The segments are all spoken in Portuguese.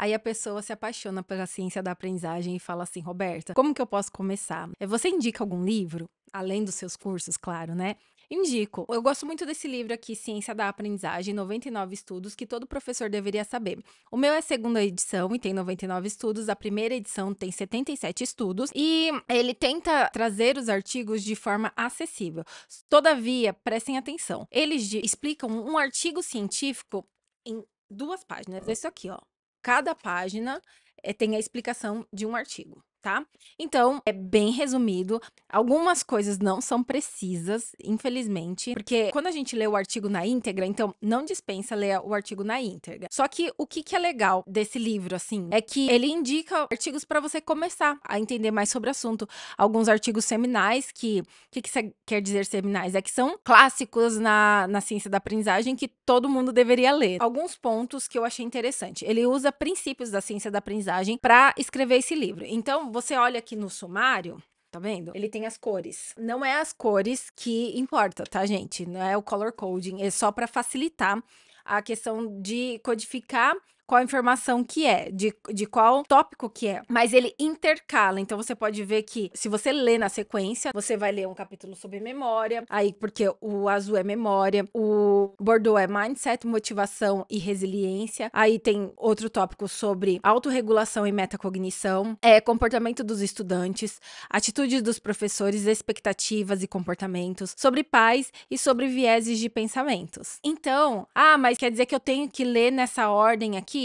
Aí a pessoa se apaixona pela ciência da aprendizagem e fala assim: Roberta, como que eu posso começar? Você indica algum livro? Além dos seus cursos, claro, né? Indico. Eu gosto muito desse livro aqui, Ciência da Aprendizagem, 99 estudos que todo professor deveria saber. O meu é a segunda edição e tem 99 estudos. A primeira edição tem 77 estudos e ele tenta trazer os artigos de forma acessível. Todavia, prestem atenção. Eles explicam um artigo científico em 2 páginas. Isso aqui, ó. Cada página tem a explicação de um artigo, tá? Então, é bem resumido. Algumas coisas não são precisas, infelizmente, porque quando a gente lê o artigo na íntegra, então não dispensa ler o artigo na íntegra. Só que o que é legal desse livro, assim, é que ele indica artigos para você começar a entender mais sobre o assunto. Alguns artigos seminais que isso quer dizer seminais? É que são clássicos na ciência da aprendizagem que todo mundo deveria ler. Alguns pontos que eu achei interessante. Ele usa princípios da ciência da aprendizagem para escrever esse livro. Então, você olha aqui no sumário. Tá vendo? Ele tem as cores. Não é as cores que importa, tá, gente? Não é o color coding. É só para facilitar a questão de codificar qual informação que é, de qual tópico que é. Mas ele intercala, então você pode ver que se você lê na sequência, você vai ler um capítulo sobre memória, aí porque o azul é memória, o bordeaux é mindset, motivação e resiliência, aí tem outro tópico sobre autorregulação e metacognição, comportamento dos estudantes, atitudes dos professores, expectativas e comportamentos, sobre pais e sobre vieses de pensamentos. Então, mas quer dizer que eu tenho que ler nessa ordem aqui?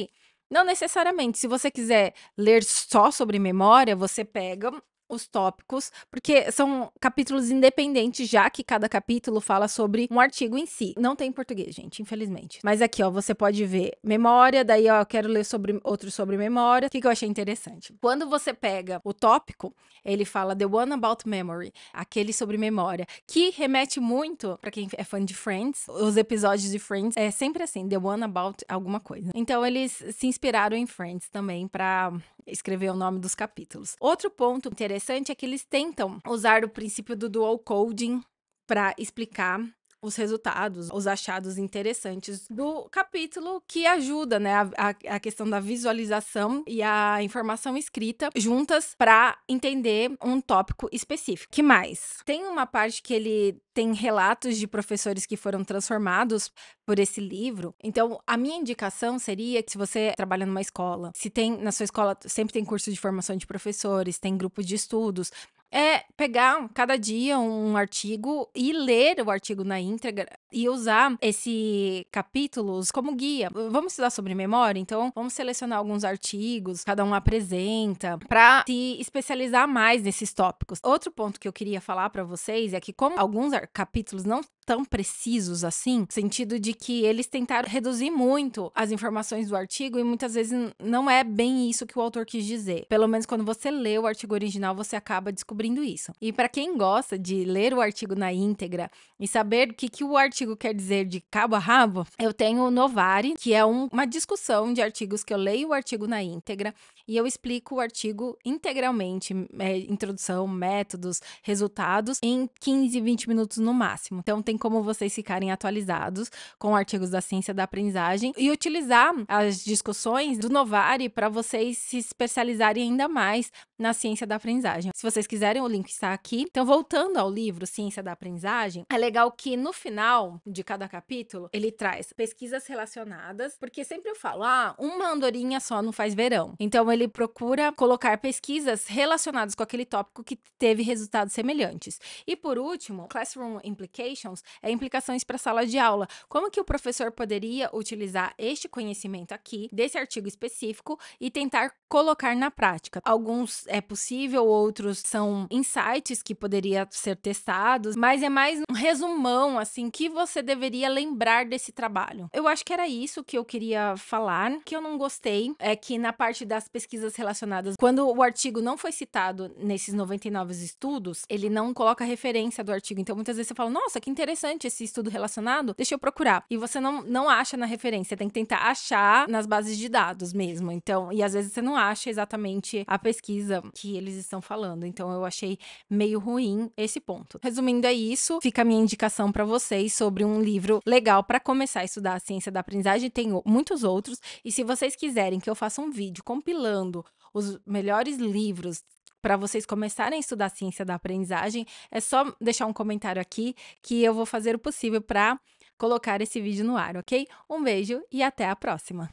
Não necessariamente. Se você quiser ler só sobre memória, você pega os tópicos, porque são capítulos independentes, já que cada capítulo fala sobre um artigo em si. Não tem em português, gente, infelizmente. Mas aqui, ó, você pode ver memória, daí, ó, eu quero ler outro sobre memória. O que eu achei interessante? Quando você pega o tópico, ele fala The One About Memory, aquele sobre memória, que remete muito, pra quem é fã de Friends, os episódios de Friends, é sempre assim, The One About alguma coisa. Então, eles se inspiraram em Friends também pra escrever o nome dos capítulos. Outro ponto interessante é que eles tentam usar o princípio do dual coding para explicar os resultados, os achados interessantes do capítulo, que ajuda, né, a questão da visualização e a informação escrita juntas para entender um tópico específico. Que mais? Tem uma parte que ele tem relatos de professores que foram transformados por esse livro. Então, a minha indicação seria que se você trabalha numa escola, se tem na sua escola sempre tem curso de formação de professores, tem grupo de estudos, pegar cada dia um artigo e ler o artigo na íntegra e usar esse capítulos como guia. Vamos estudar sobre memória? Então, vamos selecionar alguns artigos, cada um apresenta, para se especializar mais nesses tópicos. Outro ponto que eu queria falar para vocês é que, como alguns capítulos não tão precisos assim, no sentido de que eles tentaram reduzir muito as informações do artigo e muitas vezes não é bem isso que o autor quis dizer. Pelo menos quando você lê o artigo original, você acaba descobrindo isso. E para quem gosta de ler o artigo na íntegra e saber o que o artigo quer dizer de cabo a rabo, eu tenho o Novari, que é uma discussão de artigos que eu leio o artigo na íntegra e eu explico o artigo integralmente, introdução, métodos, resultados, em 15, 20 minutos no máximo. Então, tem como vocês ficarem atualizados com artigos da ciência da aprendizagem e utilizar as discussões do Novari para vocês se especializarem ainda mais na ciência da aprendizagem. Se vocês quiserem, o link está aqui. Então, voltando ao livro Ciência da Aprendizagem, é legal que no final de cada capítulo, ele traz pesquisas relacionadas, porque sempre eu falo, uma andorinha só não faz verão. Então, ele procura colocar pesquisas relacionadas com aquele tópico que teve resultados semelhantes. E por último, Classroom Implications implicações para a sala de aula. Como que o professor poderia utilizar este conhecimento aqui, desse artigo específico, e tentar colocar na prática? Alguns é possível, outros são insights que poderia ser testados, mas é mais um resumão, assim, que você deveria lembrar desse trabalho. Eu acho que era isso que eu queria falar. Que eu não gostei é que na parte das pesquisas relacionadas, quando o artigo não foi citado nesses 99 estudos, ele não coloca referência do artigo. Então, muitas vezes você fala, nossa, que interessante, interessante esse estudo relacionado, deixa eu procurar. E você não acha na referência, tem que tentar achar nas bases de dados mesmo. Então, e às vezes você não acha exatamente a pesquisa que eles estão falando. Então, eu achei meio ruim esse ponto. Resumindo, é isso. Fica a minha indicação para vocês sobre um livro legal para começar a estudar a ciência da aprendizagem. Tem muitos outros. E se vocês quiserem que eu faça um vídeo compilando os melhores livros para vocês começarem a estudar a ciência da aprendizagem, é só deixar um comentário aqui que eu vou fazer o possível para colocar esse vídeo no ar, ok? Um beijo e até a próxima!